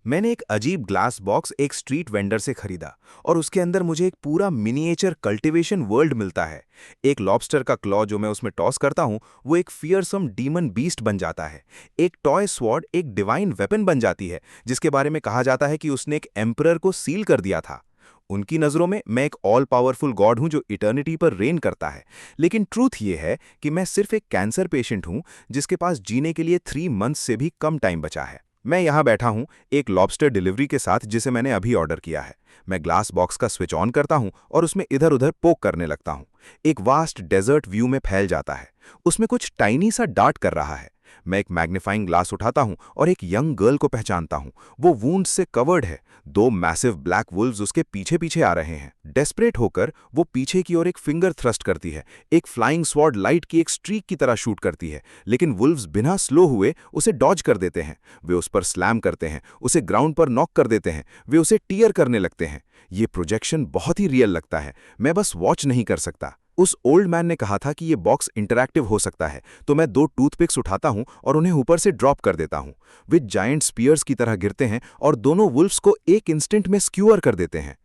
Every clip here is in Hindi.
मैंने एक अजीब ग्लास बॉक्स एक स्ट्रीट वेंडर से खरीदा और उसके अंदर मुझे एक पूरा मिनिएचर कल्टीवेशन वर्ल्ड मिलता है। एक लॉबस्टर का क्लॉ जो मैं उसमें टॉस करता हूँ वो एक फियरसम डीमन बीस्ट बन जाता है। एक टॉय स्वॉर्ड एक डिवाइन वेपन बन जाती है जिसके बारे में कहा जाता है कि उसने एक एम्परर को सील कर दिया था। उनकी नज़रों में मैं एक ऑल पावरफुल गॉड हूं जो इटर्निटी पर रेन करता है। लेकिन ट्रूथ ये है कि मैं सिर्फ एक कैंसर पेशेंट हूं जिसके पास जीने के लिए 3 मंथ्स से भी कम टाइम बचा है। मैं यहाँ बैठा हूँ एक लॉबस्टर डिलीवरी के साथ जिसे मैंने अभी ऑर्डर किया है। मैं ग्लास बॉक्स का स्विच ऑन करता हूँ और उसमें इधर उधर पोक करने लगता हूँ। एक वास्ट डेजर्ट व्यू में फैल जाता है। उसमें कुछ टाइनी सा डार्ट कर रहा है। मैं एक मैग्नीफाइंग ग्लास उठाता हूँ और एक यंग गर्ल को पहचानता हूँ। वो वूंड से कवर्ड है। 2 मैसिव ब्लैक वुल्व्स उसके पीछे पीछे आ रहे हैं। डेस्परेट होकर वो पीछे की ओर एक फिंगर थ्रस्ट करती है। एक फ्लाइंग स्वॉर्ड लाइट की एक स्ट्रीक की तरह शूट करती है, लेकिन वुल्व्स बिना स्लो हुए उसे डॉज कर देते हैं। वे उस पर स्लैम करते हैं, उसे ग्राउंड पर नॉक कर देते हैं, वे उसे टीयर करने लगते हैं। ये प्रोजेक्शन बहुत ही रियल लगता है। मैं बस वॉच नहीं कर सकता। उस ओल्ड मैन ने कहा था कि ये बॉक्स इंटरैक्टिव हो सकता है, तो मैं 2 टूथपिक्स उठाता हूं और उन्हें ऊपर से ड्रॉप कर देता हूं। वे जायंट स्पीयर्स की तरह गिरते हैं और दोनों वुल्फ्स को एक इंस्टेंट में स्क्यूअर कर देते हैं।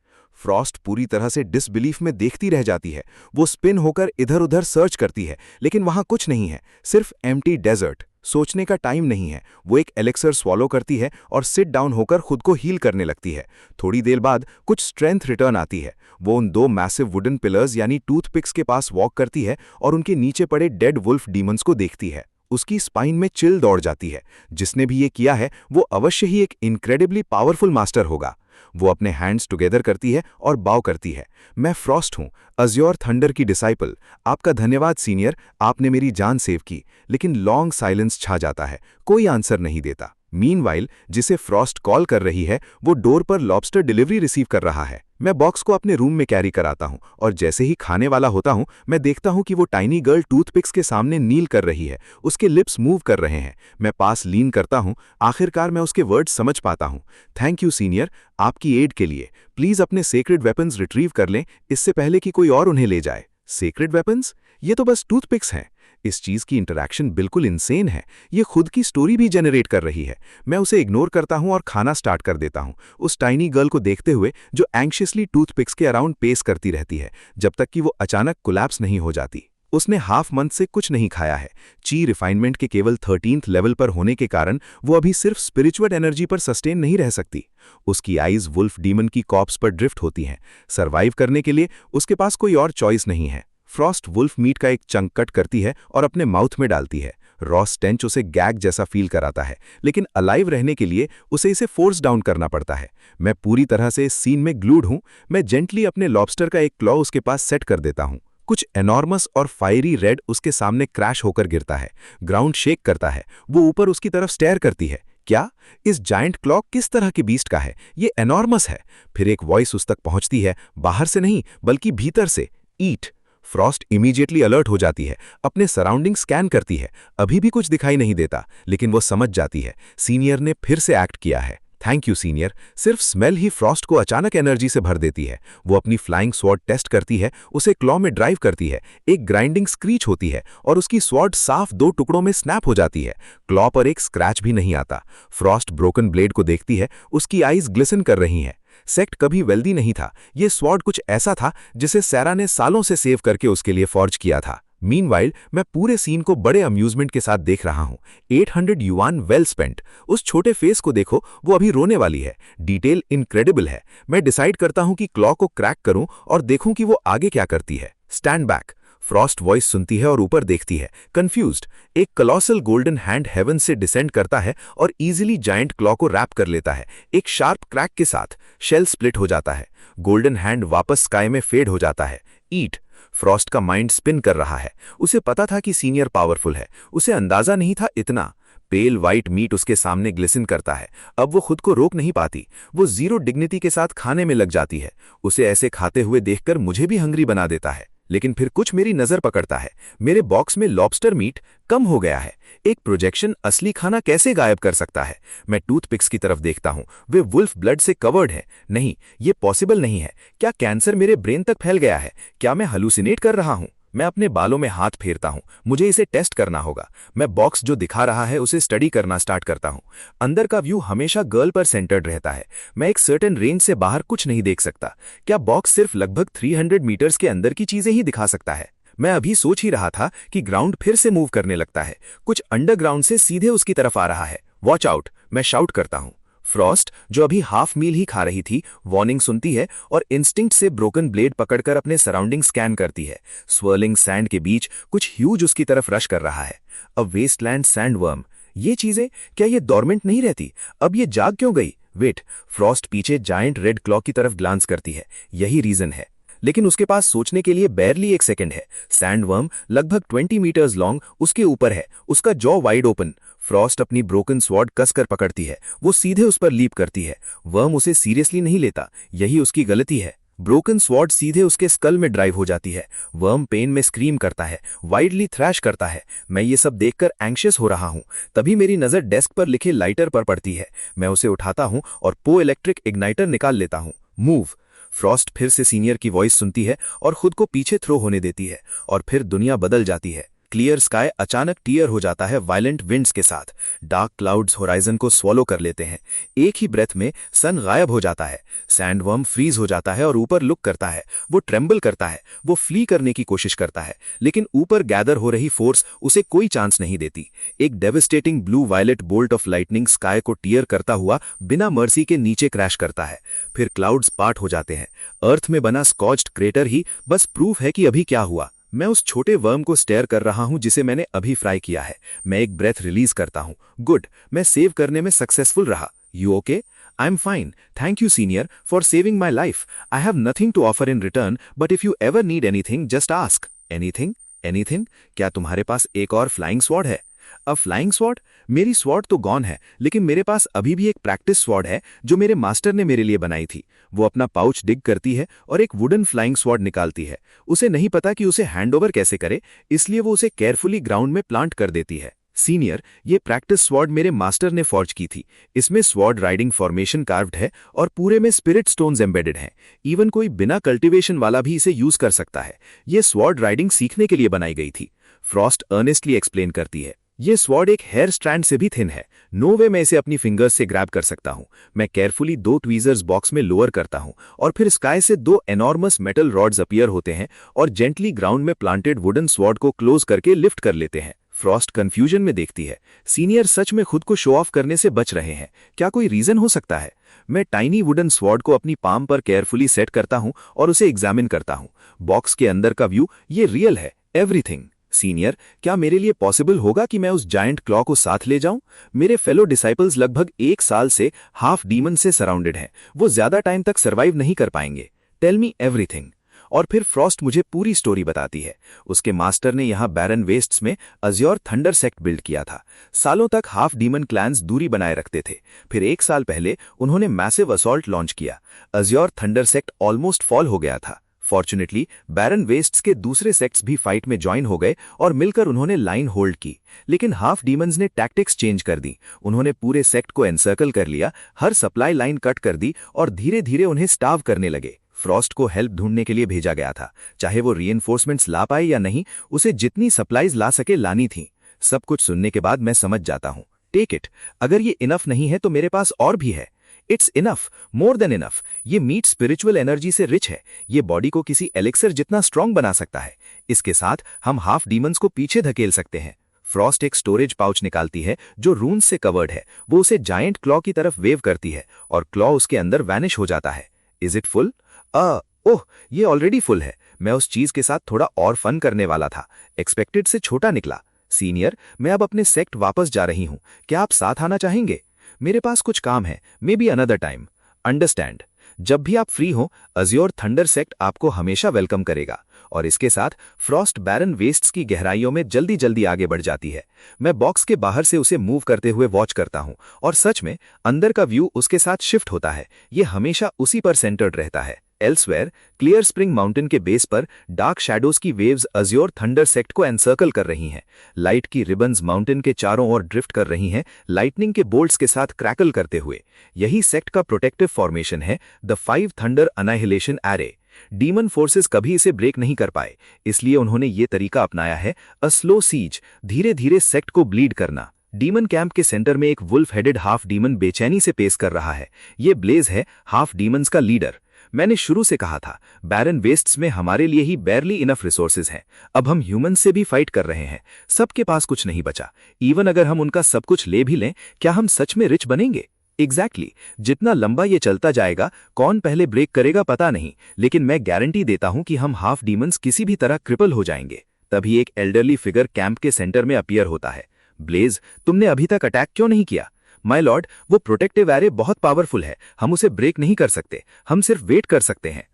फ्रॉस्ट पूरी तरह से डिसबिलीफ में देखती रह जाती है। वो स्पिन होकर इधर उधर सर्च करती है, लेकिन वहां कुछ नहीं है, सिर्फ एम्प्टी डेजर्ट। सोचने का टाइम नहीं है। वो एक एलेक्सर स्वॉलो करती है और सिट डाउन होकर खुद को हील करने लगती है। थोड़ी देर बाद कुछ स्ट्रेंथ रिटर्न आती है। वो उन 2 मैसिव वुडन पिलर्स यानी टूथपिक्स के पास वॉक करती है और उनके नीचे पड़े डेड वुल्फ डीमंस को देखती है। उसकी स्पाइन में चिल दौड़ जाती है। जिसने भी ये किया है वो अवश्य ही एक इनक्रेडिबली पावरफुल मास्टर होगा। वो अपने हैंड्स टुगेदर करती है और बाव करती है। मैं फ्रॉस्ट हूँ, अज्योर थंडर की डिसाइपल। आपका धन्यवाद सीनियर, आपने मेरी जान सेव की। लेकिन लॉन्ग साइलेंस छा जाता है। कोई आंसर नहीं देता। मीनवाइल जिसे फ्रॉस्ट कॉल कर रही है वो डोर पर लॉबस्टर डिलीवरी रिसीव कर रहा है। मैं बॉक्स को अपने रूम में कैरी कराता हूँ और जैसे ही खाने वाला होता हूँ मैं देखता हूँ कि वो टाइनी गर्ल टूथपिक्स के सामने नील कर रही है। उसके लिप्स मूव कर रहे हैं। मैं पास लीन करता हूँ। आखिरकार मैं उसके वर्ड्स समझ पाता हूँ। थैंक यू सीनियर, आपकी एड के लिए। प्लीज अपने सेक्रेड वेपन्स रिट्रीव कर लें इससे पहले कि कोई और उन्हें ले जाए। Sacred weapons? ये तो बस टूथपिक्स हैं। इस चीज की इंटरैक्शन बिल्कुल इंसेन है। ये खुद की स्टोरी भी जनरेट कर रही है। मैं उसे इग्नोर करता हूं और खाना स्टार्ट कर देता हूं, उस टाइनी गर्ल को देखते हुए जो एंग्शियसली टूथपिक्स के अराउंड पेस करती रहती है जब तक कि वो अचानक कोलैप्स नहीं हो जाती। उसने हाफ मंथ से कुछ नहीं खाया है। ची रिफाइनमेंट के केवल 13th लेवल पर होने के कारण वो अभी सिर्फ स्पिरिचुअल एनर्जी पर सस्टेन नहीं रह सकती। उसकी आईज वुल्फ डीमन की कॉप्स पर ड्रिफ्ट होती हैं। सर्वाइव करने के लिए उसके पास कोई और चॉइस नहीं है। फ्रॉस्ट वुल्फ मीट का एक चंक कट करती है और अपने माउथ में डालती है। रॉ स्टेंच उसे गैग जैसा फील कराता है, लेकिन अलाइव रहने के लिए उसे इसे फोर्स डाउन करना पड़ता है। मैं पूरी तरह से इस सीन में ग्लूड हूं। मैं जेंटली अपने लॉबस्टर का एक क्लॉ उसके पास सेट कर देता हूं। कुछ एनॉर्मस और फायरी रेड उसके सामने क्रैश होकर गिरता है। ग्राउंड शेक करता है। वो ऊपर उसकी तरफ स्टेयर करती है। क्या इस जायंट क्लॉक किस तरह के बीस्ट का है? ये एनॉर्मस है। फिर एक वॉइस उस तक पहुंचती है, बाहर से नहीं बल्कि भीतर से। ईट। फ्रॉस्ट इमीडिएटली अलर्ट हो जाती है, अपने सराउंडिंग स्कैन करती है। अभी भी कुछ दिखाई नहीं देता, लेकिन वो समझ जाती है सीनियर ने फिर से एक्ट किया है। Thank you senior. सिर्फ स्मेल ही फ्रॉस्ट को अचानक एनर्जी से भर देती है। वो अपनी फ्लाइंग स्वॉर्ड टेस्ट करती है, उसे क्लॉ में ड्राइव करती है। एक ग्राइंडिंग स्क्रीच होती है और उसकी स्वॉर्ड साफ 2 टुकड़ों में स्नैप हो जाती है। क्लॉ पर एक स्क्रैच भी नहीं आता। फ्रॉस्ट ब्रोकन ब्लेड को देखती है, उसकी आईज ग्लिसन कर रही हैं। सेक्ट कभी वेल्दी नहीं था। ये स्वॉर्ड कुछ ऐसा था जिसे सैरा ने सालों से सेव करके उसके लिए फॉर्ज किया था। मीनवाइल मैं पूरे सीन को बड़े अम्यूजमेंट के साथ देख रहा हूं। 800 युआन वेल स्पेंट। उस छोटे फेस को देखो, वो अभी रोने वाली है। डिटेल इनक्रेडिबल है। मैं डिसाइड करता हूं कि क्लॉ को क्रैक करूं और देखूं कि वो आगे क्या करती है। Stand back. फ्रॉस्ट वॉइस सुनती है और ऊपर देखती है, कंफ्यूज्ड। एक कलॉसल गोल्डन हैंड हेवन से डिसेंड करता है और इजीली जायंट क्लॉ को रैप कर लेता है। एक शार्प क्रैक के साथ शेल स्प्लिट हो जाता है। गोल्डन हैंड वापस स्काई में फेड हो जाता है। ईट। फ्रॉस्ट का माइंड स्पिन कर रहा है। उसे पता था कि सीनियर पावरफुल है, उसे अंदाजा नहीं था इतना। पेल वाइट मीट उसके सामने ग्लिसन करता है। अब वो खुद को रोक नहीं पाती। वो जीरो डिग्निटी के साथ खाने में लग जाती है। उसे ऐसे खाते हुए देखकर मुझे भी हंग्री बना देता है। लेकिन फिर कुछ मेरी नजर पकड़ता है। मेरे बॉक्स में लॉबस्टर मीट कम हो गया है। एक प्रोजेक्शन असली खाना कैसे गायब कर सकता है? मैं टूथपिक्स की तरफ देखता हूं। वे वुल्फ ब्लड से कवर्ड है। नहीं, ये पॉसिबल नहीं है। क्या कैंसर मेरे ब्रेन तक फैल गया है? क्या मैं हलुसिनेट कर रहा हूं? मैं अपने बालों में हाथ फेरता हूं, मुझे इसे टेस्ट करना होगा। मैं बॉक्स जो दिखा रहा है उसे स्टडी करना स्टार्ट करता हूं। अंदर का व्यू हमेशा गर्ल पर सेंटर्ड रहता है। मैं एक सर्टेन रेंज से बाहर कुछ नहीं देख सकता। क्या बॉक्स सिर्फ लगभग 300 मीटर्स के अंदर की चीजें ही दिखा सकता है? मैं अभी सोच ही रहा था कि ग्राउंड फिर से मूव करने लगता है। कुछ अंडरग्राउंड से सीधे उसकी तरफ आ रहा है। वॉच आउट, मैं शाउट करता हूं। फ्रॉस्ट, जो अभी हाफ मील ही खा रही थी, वार्निंग सुनती है और इंस्टिंक्ट से ब्रोकन ब्लेड पकड़कर अपने सराउंडिंग स्कैन करती है। स्वर्लिंग सैंड के बीच कुछ ह्यूज उसकी तरफ रश कर रहा है। अ वेस्टलैंड सैंडवर्म। ये चीजें, क्या ये डॉर्मेंट नहीं रहती? अब ये जाग क्यों गई? वेट, फ्रॉस्ट पीछे जायंट रेड क्लॉ की तरफ ग्लांस करती है। यही रीजन है। लेकिन उसके पास सोचने के लिए बैरली एक सेकंड है। सैंडवर्म लगभग 20 मीटर्स लॉन्ग उसके ऊपर है, उसका जॉ वाइड ओपन। फ्रॉस्ट अपनी ब्रोकन स्वॉर्ड कसकर पकड़ती है। वो सीधे उस पर लीप करती है। वर्म उसे सीरियसली नहीं लेता। यही उसकी गलती है। ब्रोकन स्वॉर्ड सीधे उसके स्कल में ड्राइव हो जाती है। वर्म पेन में स्क्रीम करता है, वाइडली थ्रैश करता है। मैं ये सब देखकर एंग्शियस हो रहा हूं। तभी मेरी नजर डेस्क पर लिखे लाइटर पर पड़ती है। मैं उसे उठाता हूं और पो इलेक्ट्रिक इग्नाइटर निकाल लेता हूं। मूव। फ्रॉस्ट फिर से सीनियर की वॉइस सुनती है और खुद को पीछे थ्रो होने देती है। और फिर दुनिया बदल जाती है। क्लियर स्काई अचानक टीयर हो जाता है वायलेंट विंड्स के साथ। डार्क क्लाउड्स होराइजन को स्वॉलो कर लेते हैं। एक ही ब्रेथ में सन गायब हो जाता है। सैंडवर्म फ्रीज हो जाता है और ऊपर लुक करता है। वो ट्रेम्बल करता है। वो फ्ली करने की कोशिश करता है, लेकिन ऊपर गैदर हो रही फोर्स उसे कोई चांस नहीं देती। एक devastating blue violet bolt of lightning sky को टीयर करता हुआ बिना मर्सी के नीचे क्रैश करता है। फिर क्लाउड्स पार्ट हो जाते हैं। अर्थ में बना स्कॉच्ड क्रेटर ही बस प्रूफ है कि अभी क्या हुआ। मैं उस छोटे वर्म को स्टेयर कर रहा हूं जिसे मैंने अभी फ्राई किया है। मैं एक ब्रेथ रिलीज करता हूं। गुड, मैं सेव करने में सक्सेसफुल रहा। You okay? I am fine. Thank you senior for saving my life. I have nothing to offer in return, but if you ever need anything just ask. Anything? Anything? क्या तुम्हारे पास एक और फ्लाइंग स्वॉर्ड है? A flying sword? मेरी स्वॉर्ड तो गॉन है, लेकिन मेरे पास अभी भी एक प्रैक्टिस स्वॉर्ड है जो मेरे मास्टर ने मेरे लिए बनाई थी। वो अपना पाउच डिग करती है और एक वुडन फ्लाइंग स्वॉर्ड निकालती है। उसे नहीं पता कि उसे हैंडओवर कैसे करे, इसलिए वो उसे केयरफुली ग्राउंड में प्लांट कर देती है। सीनियर, ये प्रैक्टिस स्वॉर्ड मेरे मास्टर ने फॉर्ज की थी। इसमें स्वॉर्ड राइडिंग फॉर्मेशन कार्व्ड है और पूरे में स्पिरिट स्टोन्स एम्बेडेड हैं। इवन कोई बिना कल्टीवेशन वाला भी इसे यूज कर सकता है। ये स्वॉर्ड राइडिंग सीखने के लिए बनाई गई थी। फ्रॉस्ट अर्नेस्टली एक्सप्लेन करती है। ये स्वॉर्ड एक हेयर स्ट्रैंड से भी थिन है। नो वे मैं इसे अपनी फिंगर्स से ग्रैब कर सकता हूं। मैं केयरफुली 2 ट्वीजर्स बॉक्स में लोअर करता हूं और फिर स्काई से 2 एनॉर्मस मेटल रॉड्स अपीयर होते हैं और जेंटली ग्राउंड में प्लांटेड वुडन स्वॉर्ड को क्लोज करके लिफ्ट कर लेते हैं। फ्रॉस्ट कंफ्यूजन में देखती है। सीनियर सच में खुद को शो ऑफ करने से बच रहे हैं? क्या कोई रीजन हो सकता है? मैं टाइनी वुडन स्वॉर्ड को अपनी पाम पर केयरफुली सेट करता हूं और उसे एग्जामिन करता हूं। बॉक्स के अंदर का व्यू ये रियल है, एवरीथिंग। सीनियर, क्या मेरे लिए पॉसिबल होगा कि मैं उस जायंट क्लॉ को साथ ले जाऊं? मेरे फेलो डिसाइपल्स लगभग 1 साल से हाफ डीमन से सराउंडेड हैं। वो ज्यादा टाइम तक सर्वाइव नहीं कर पाएंगे। Tell me everything. और फिर फ्रॉस्ट मुझे पूरी स्टोरी बताती है। उसके मास्टर ने यहाँ बैरन वेस्ट्स में अज्योर थंडर सेक्ट बिल्ड किया था। सालों तक हाफ डीमन क्लैंस दूरी बनाए रखते थे। फिर 1 साल पहले उन्होंने मैसिव असॉल्ट लॉन्च किया। Azure thunder sect almost fall हो गया था। फॉर्चुनेटली बैरन वेस्ट्स के दूसरे सेक्ट्स भी फाइट में ज्वाइन हो गए और मिलकर उन्होंने लाइन होल्ड की। लेकिन हाफ डीमंस ने टैक्टिक्स चेंज कर दी। उन्होंने पूरे सेक्ट को एनसर्कल कर लिया, हर सप्लाई लाइन कट कर दी और धीरे धीरे उन्हें स्टाव करने लगे। फ्रॉस्ट को हेल्प ढूंढने के लिए भेजा गया था। चाहे वो रीइंफोर्समेंट्स ला पाए या नहीं, उसे जितनी सप्लाईज ला सके लानी थी। सब कुछ सुनने के बाद मैं समझ जाता हूं। Take it. अगर ये इनफ नहीं है तो मेरे पास और भी है। It's enough, more than enough. ये मीट स्पिरिचुअल एनर्जी से रिच है। ये बॉडी को किसी एलिक्सर जितना स्ट्रांग बना सकता है। इसके साथ हम हाफ डीमंस को पीछे धकेल सकते हैं। फ्रॉस्ट एक स्टोरेज पाउच निकालती है जो रून्स से कवर्ड है। वो उसे जायंट क्लॉ की तरफ वेव करती है और क्लॉ उसके अंदर वैनिश हो जाता है। Is it full? ओह, ये ऑलरेडी फुल है। मैं उस चीज के साथ थोड़ा और फन करने वाला था। एक्सपेक्टेड से छोटा निकला। सीनियर, मैं अब अपने सेक्ट वापस जा रही हूं। क्या आप साथ आना चाहेंगे? मेरे पास कुछ काम है, may be another time. Understand. जब भी आप फ्री हो, अज्योर थंडर सेक्ट आपको हमेशा वेलकम करेगा। और इसके साथ फ्रॉस्ट बैरन वेस्ट्स की गहराइयों में जल्दी जल्दी आगे बढ़ जाती है। मैं बॉक्स के बाहर से उसे मूव करते हुए वॉच करता हूं और सच में अंदर का व्यू उसके साथ शिफ्ट होता है। ये हमेशा उसी पर सेंटर्ड रहता है। एल्सवेयर, क्लियर स्प्रिंग माउंटेन के बेस पर डार्क शैडोज की वेव्स अज्योर थंडर सेक्ट को एनसर्कल कर रही हैं। लाइट की रिबन्स माउंटेन के चारों ओर ड्रिफ्ट कर रही हैं, लाइटनिंग के बोल्ट्स के साथ क्रैकल करते हुए। यही सेक्ट का प्रोटेक्टिव फॉर्मेशन है, the 5 thunder annihilation array. Demon forces कभी इसे ब्रेक नहीं कर पाए, इसलिए उन्होंने ये तरीका अपनाया है, अ स्लो सीज, धीरे धीरे सेक्ट को ब्लीड करना। डीमन कैंप के सेंटर में एक वुल्फ हेडेड हाफ डीमन बेचैनी से पेश कर रहा है। ये ब्लेज है, हाफ डीमंस का लीडर। मैंने शुरू से कहा था, बैरन वेस्ट्स में हमारे लिए ही बैरली इनफ रिसोर्सेज हैं। अब हम ह्यूमंस से भी फाइट कर रहे हैं, सबके पास कुछ नहीं बचा। इवन अगर हम उनका सब कुछ ले भी लें, क्या हम सच में रिच बनेंगे? एग्जैक्टली जितना लंबा ये चलता जाएगा, कौन पहले ब्रेक करेगा पता नहीं, लेकिन मैं गारंटी देता हूं कि हम हाफ डीमंस किसी भी तरह क्रिपल हो जाएंगे। तभी एक एल्डरली फिगर कैंप के सेंटर में अपीयर होता है। ब्लेज, तुमने अभी तक अटैक क्यों नहीं किया? माय लॉर्ड, वो प्रोटेक्टिव एरे बहुत पावरफुल है, हम उसे ब्रेक नहीं कर सकते, हम सिर्फ वेट कर सकते हैं।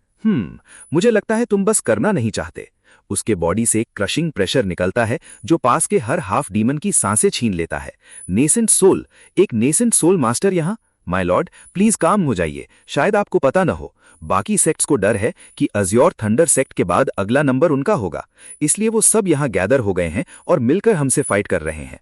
मुझे लगता है तुम बस करना नहीं चाहते। उसके बॉडी से एक क्रशिंग प्रेशर निकलता है जो पास के हर हाफ डीमन की सांसें छीन लेता है। नेसेंट सोल, एक नेसेंट सोल मास्टर यहाँ। माय लॉर्ड, प्लीज काम हो जाइए, शायद आपको पता न हो, बाकी सेक्ट्स को डर है कि अज्योर थंडर सेक्ट के बाद अगला नंबर उनका होगा, इसलिए वो सब यहाँ गैदर हो गए हैं और मिलकर हमसे फाइट कर रहे हैं।